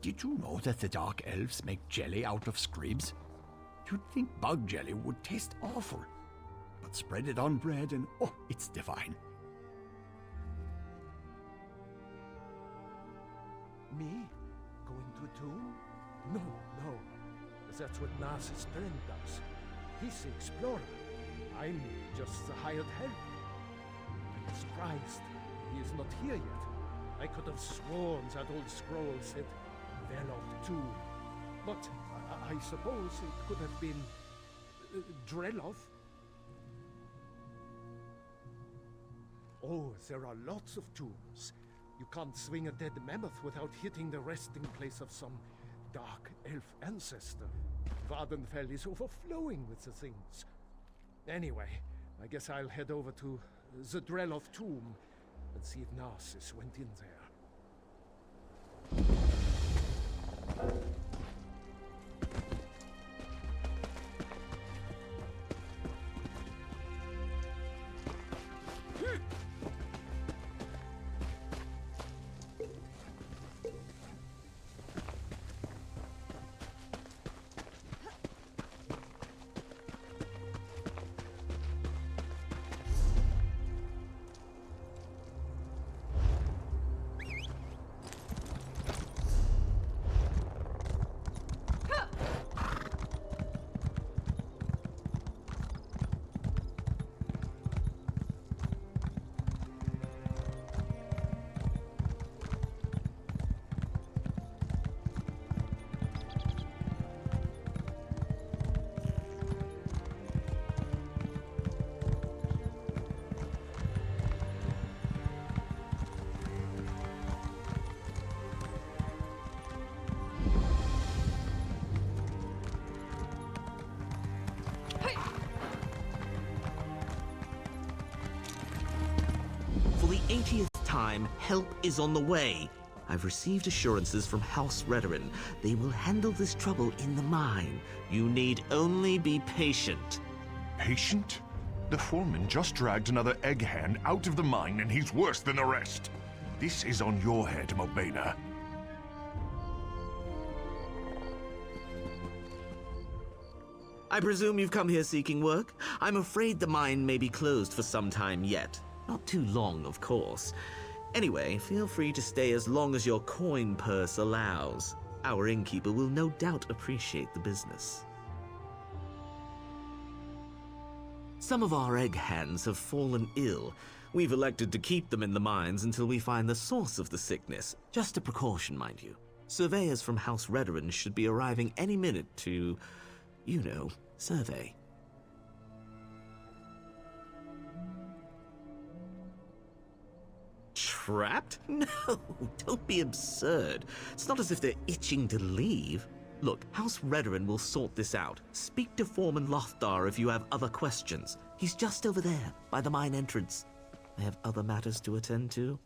Did you know that the Dark Elves make jelly out of scribs? You'd think bug jelly would taste awful, but spread it on bread and oh, it's divine. Me? Going to a tomb? No. That's what Narcissus Brand does. He's the explorer. I'm just the hired help. I'm surprised he is not here yet. I could have sworn that old scroll said Veloth tomb. But I suppose it could have been Dreloth. Oh, there are lots of tombs. You can't swing a dead mammoth without hitting the resting place of some dark elf ancestor. Vardenfell is overflowing with the things. Anyway, I guess I'll head over to the Dreloth tomb and see if Narcissus went in there. For the 80th time, help is on the way. I've received assurances from House Redoran. They will handle this trouble in the mine. You need only be patient. Patient? The foreman just dragged another egg hand out of the mine and he's worse than the rest. This is on your head, Mobana. I presume you've come here seeking work? I'm afraid the mine may be closed for some time yet. Not too long, of course. Anyway, feel free to stay as long as your coin purse allows. Our innkeeper will no doubt appreciate the business. Some of our egg hands have fallen ill. We've elected to keep them in the mines until we find the source of the sickness. Just a precaution, mind you. Surveyors from House Redoran should be arriving any minute to, you know, survey. Trapped? No, don't be absurd. It's not as if they're itching to leave. Look, House Redoran will sort this out. Speak to Foreman Lothdar if you have other questions. He's just over there, by the mine entrance. I have other matters to attend to.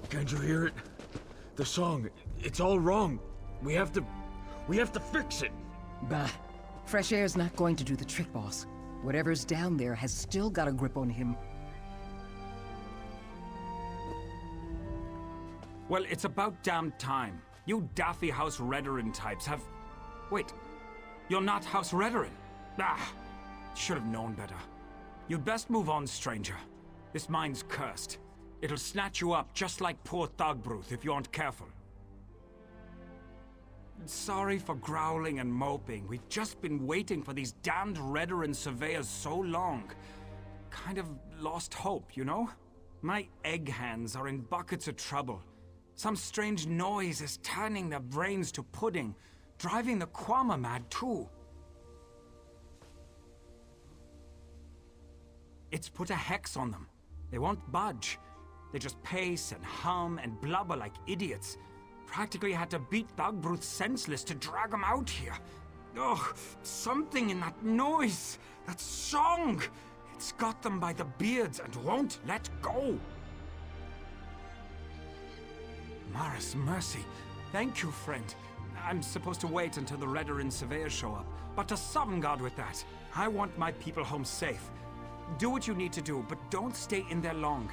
Can't you hear it? The song, it's all wrong. We have to fix it. Bah. Fresh air's not going to do the trick, boss. Whatever's down there has still got a grip on him. Well, it's about damn time. You daffy House Redoran types have... Wait, you're not House Redoran? Ah, should have known better. You'd best move on, stranger. This mine's cursed. It'll snatch you up just like poor Thogbruth if you aren't careful. Sorry for growling and moping. We've just been waiting for these damned Redoran surveyors so long. Kind of lost hope, you know? My egg hands are in buckets of trouble. Some strange noise is turning their brains to pudding, driving the Kwama mad too. It's put a hex on them. They won't budge. They just pace and hum and blubber like idiots. Practically had to beat Bugbruth senseless to drag them out here. Ugh, something in that noise, that song. It's got them by the beards and won't let go. Maris Mercy. Thank you, friend. I'm supposed to wait until the Redarin surveyors show up, but to Sovngarde with that. I want my people home safe. Do what you need to do, but don't stay in there long.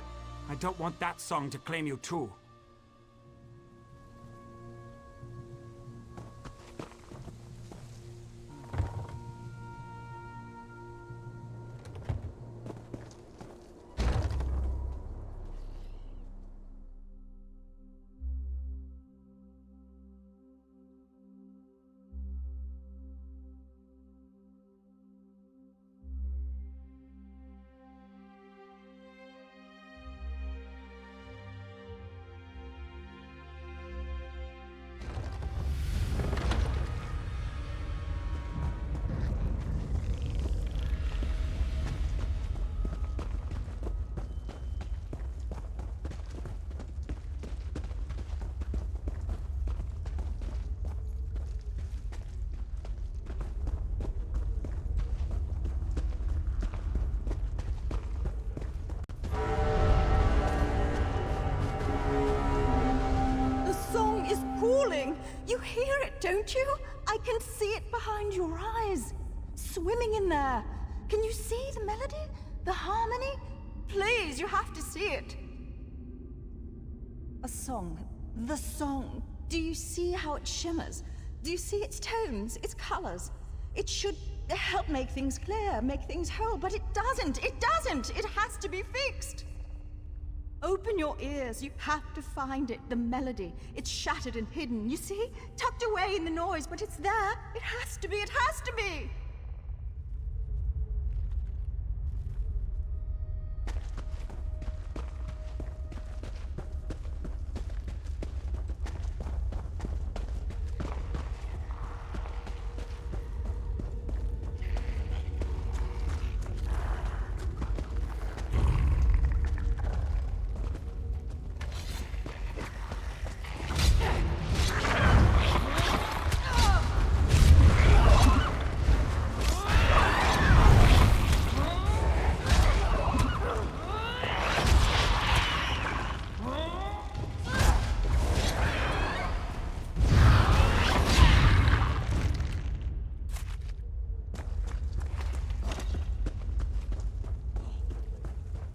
I don't want that song to claim you too. You hear it, don't you? I can see it behind your eyes. Swimming in there. Can you see the melody? The harmony? Please, you have to see it. A song. The song. Do you see how it shimmers? Do you see its tones, its colors? It should help make things clear, make things whole, but it doesn't. It doesn't. It has to be fixed. Open your ears. You have to find it, the melody. It's shattered and hidden, you see? Tucked away in the noise, but it's there. It has to be, it has to be!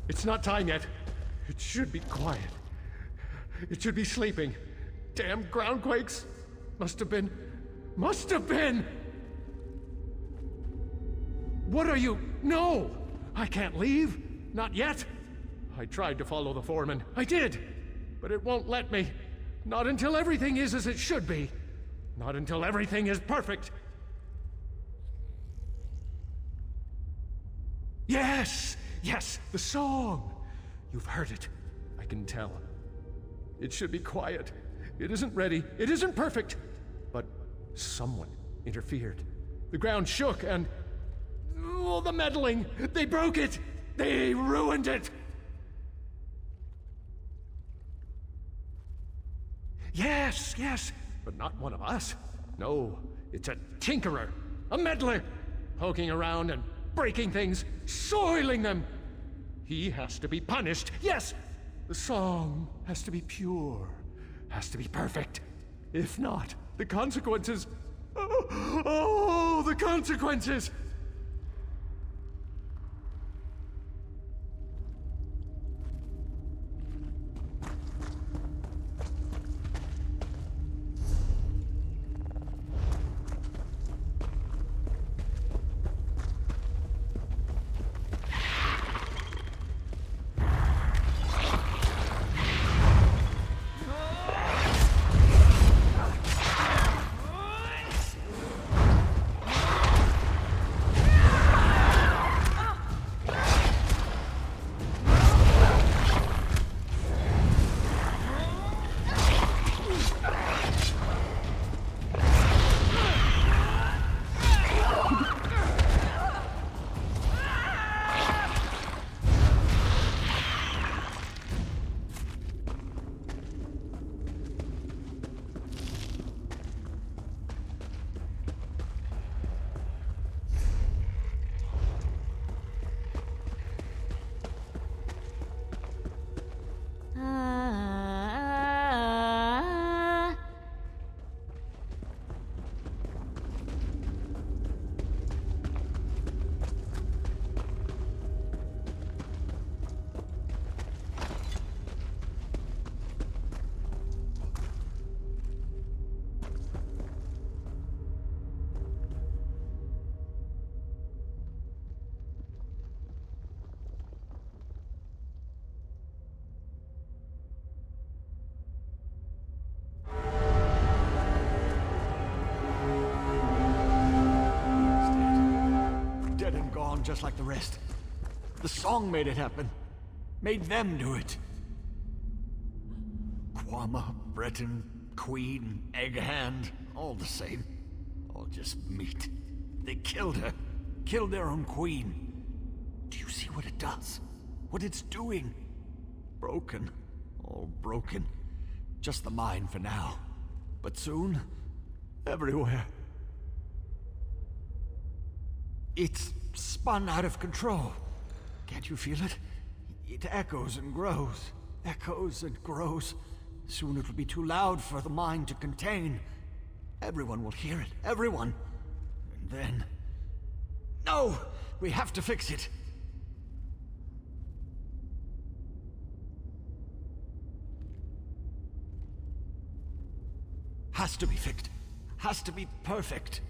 It's not time yet. It should be quiet. It should be sleeping. Damn groundquakes. Must have been. What are you? No! I can't leave. Not yet. I tried to follow the foreman. I did. But it won't let me. Not until everything is as it should be. Not until everything is perfect. Yes! Yes, the song! You've heard it. I can tell. It should be quiet. It isn't ready. It isn't perfect. But someone interfered. The ground shook and... oh, the meddling! They broke it! They ruined it! Yes, yes, but not one of us. No, it's a tinkerer, a meddler, poking around and breaking things, soiling them. He has to be punished. Yes, the song has to be pure, has to be perfect. If not, the consequences. Oh, the consequences! wrong just like the rest. The song made it happen. Made them do it. Quama, Breton, Queen, Egghand, all the same. All just meat. They killed her. Killed their own queen. Do you see what it does? What it's doing? Broken. All broken. Just the mind for now. But soon, everywhere. It's spun out of control. Can't you feel it? It echoes and grows. Echoes and grows. Soon it'll be too loud for the mind to contain. Everyone will hear it. Everyone. And then... No! We have to fix it. Has to be fixed. Has to be perfect.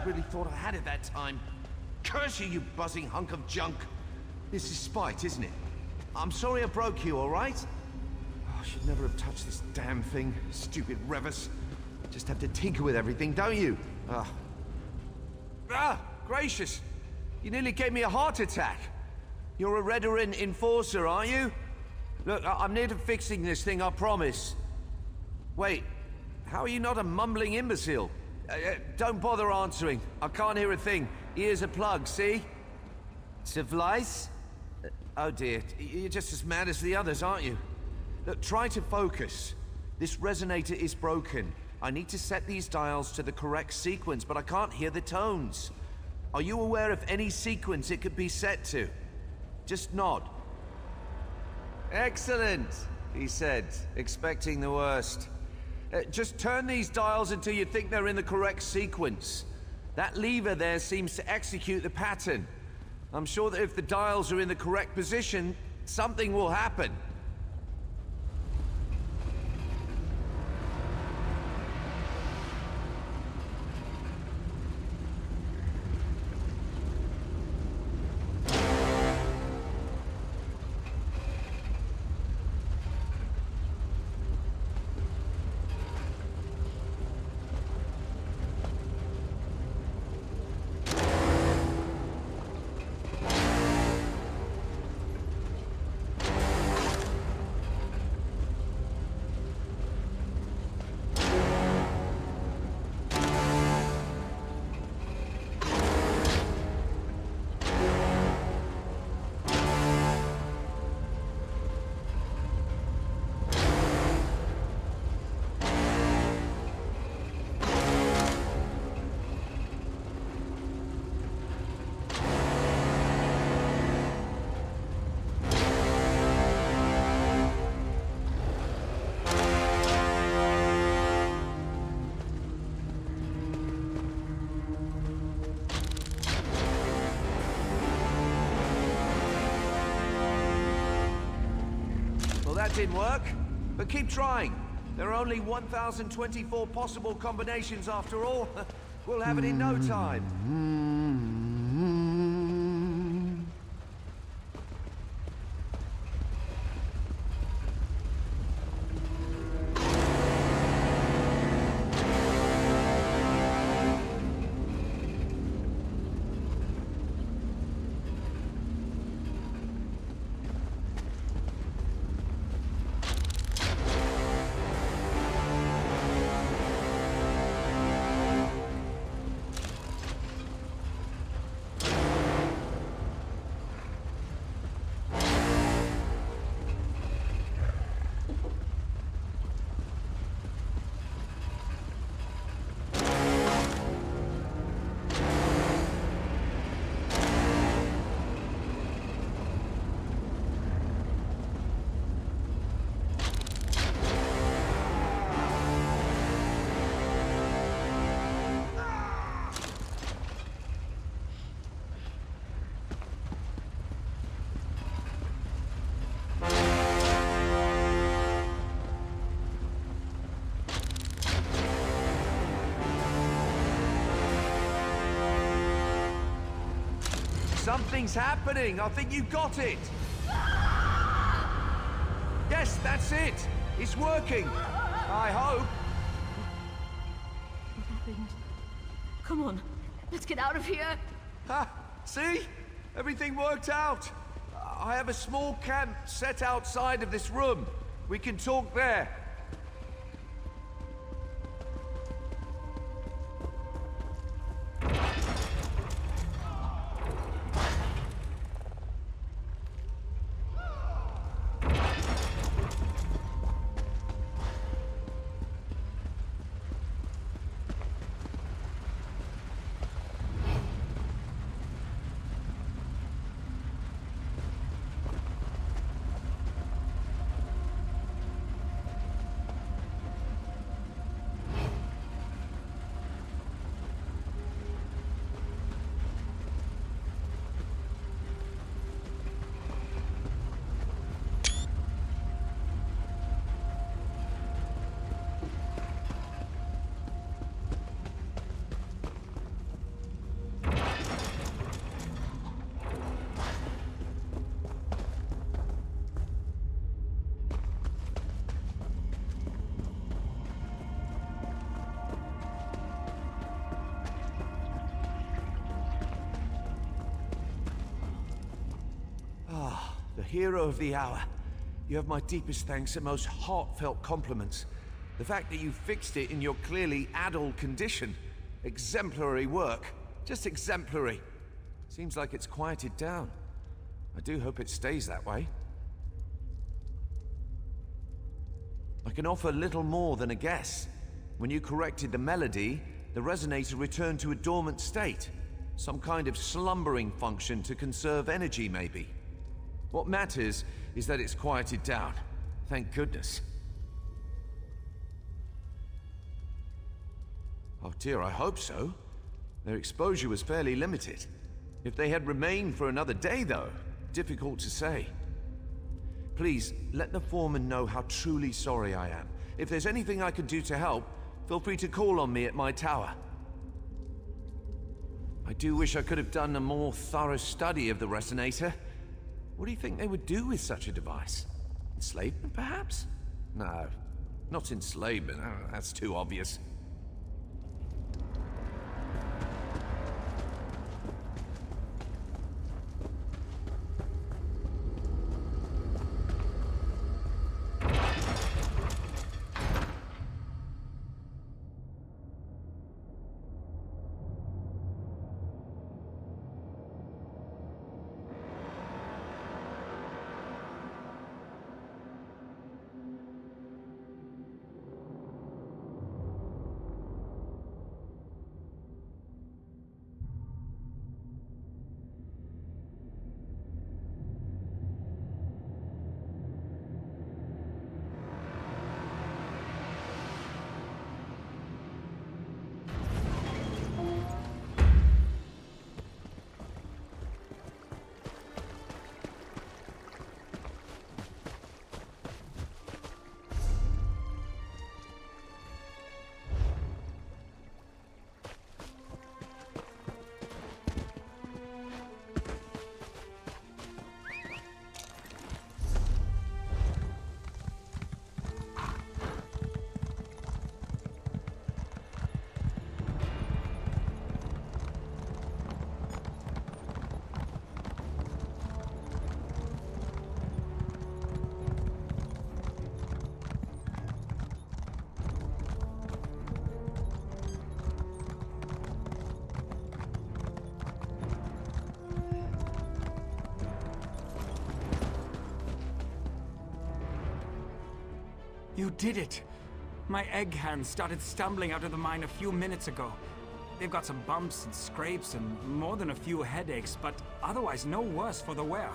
really thought I had it that time. Curse you, you buzzing hunk of junk! This is spite, isn't it? I'm sorry I broke you, all right? Oh, I should never have touched this damn thing. Stupid Revis. Just have to tinker with everything, don't you? Gracious! You nearly gave me a heart attack. You're a Redoran enforcer, aren't you? Look, I'm near to fixing this thing, I promise. Wait, how are you not a mumbling imbecile? Don't bother answering. I can't hear a thing. Ears are plugged, see? Civilized? Oh dear, you're just as mad as the others, aren't you? Look, try to focus. This resonator is broken. I need to set these dials to the correct sequence, but I can't hear the tones. Are you aware of any sequence it could be set to? Just nod. Excellent, he said, expecting the worst. Just turn these dials until you think they're in the correct sequence. That lever there seems to execute the pattern. I'm sure that if the dials are in the correct position, something will happen. That didn't work, but keep trying. There are only 1,024 possible combinations after all. We'll have it in no time. Something's happening. I think you got it. Yes, that's it. It's working. I hope. What happened? Come on, let's get out of here. Ha! See? Everything worked out. I have a small camp set outside of this room. We can talk there. hero of the hour. You have my deepest thanks and most heartfelt compliments. The fact that you fixed it in your clearly addled condition. Exemplary work. Just exemplary. Seems like it's quieted down. I do hope it stays that way. I can offer little more than a guess. When you corrected the melody, the resonator returned to a dormant state. Some kind of slumbering function to conserve energy, maybe. What matters is that it's quieted down. Thank goodness. Oh dear, I hope so. Their exposure was fairly limited. If they had remained for another day, though, difficult to say. Please, let the foreman know how truly sorry I am. If there's anything I can do to help, feel free to call on me at my tower. I do wish I could have done a more thorough study of the resonator. What do you think they would do with such a device? Enslavement, perhaps? No, not enslavement. Oh, that's too obvious. You did it! My egg hands started stumbling out of the mine a few minutes ago. They've got some bumps and scrapes and more than a few headaches, but otherwise no worse for the wear.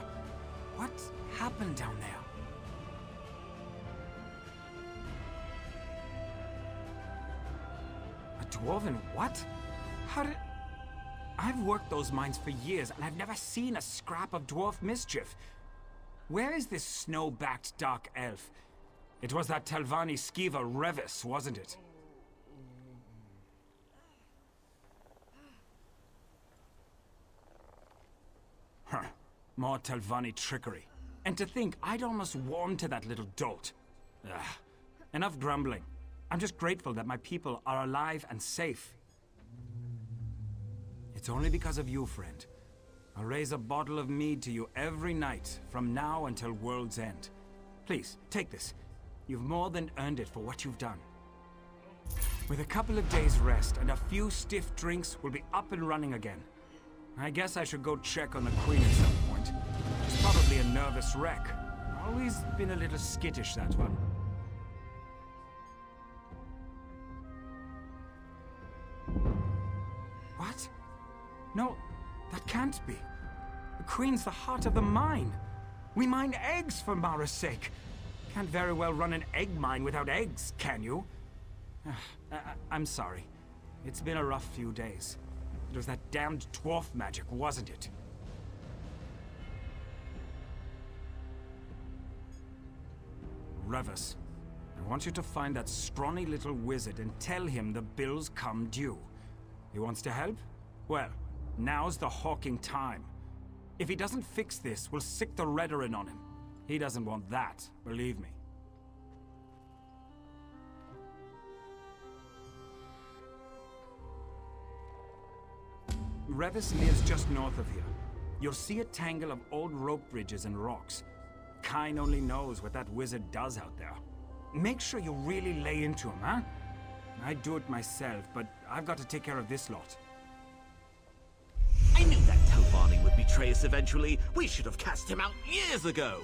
What happened down there? A dwarven what? How did... I've worked those mines for years, and I've never seen a scrap of dwarf mischief. Where is this snow-backed dark elf? It was that Telvanni skeever Revis, wasn't it? Huh. More Telvanni trickery. And to think, I'd almost warmed to that little dolt. Ugh. Enough grumbling. I'm just grateful that my people are alive and safe. It's only because of you, friend. I'll raise a bottle of mead to you every night, from now until world's end. Please, take this. You've more than earned it for what you've done. With a couple of days' rest and a few stiff drinks, we'll be up and running again. I guess I should go check on the Queen at some point. She's probably a nervous wreck. Always been a little skittish, that one. What? No, that can't be. The Queen's the heart of the mine. We mine eggs for Mara's sake. Can't very well run an egg mine without eggs, can you? I'm sorry. It's been a rough few days. It was that damned dwarf magic, wasn't it? Revis, I want you to find that scrawny little wizard and tell him the bills come due. He wants to help? Well, now's the hawking time. If he doesn't fix this, we'll sick the Redoran on him. He doesn't want that, believe me. Revis lives just north of here. You'll see a tangle of old rope bridges and rocks. Kine only knows what that wizard does out there. Make sure you really lay into him, huh? I'd do it myself, but I've got to take care of this lot. I knew that Telvanni would betray us eventually. We should have cast him out years ago.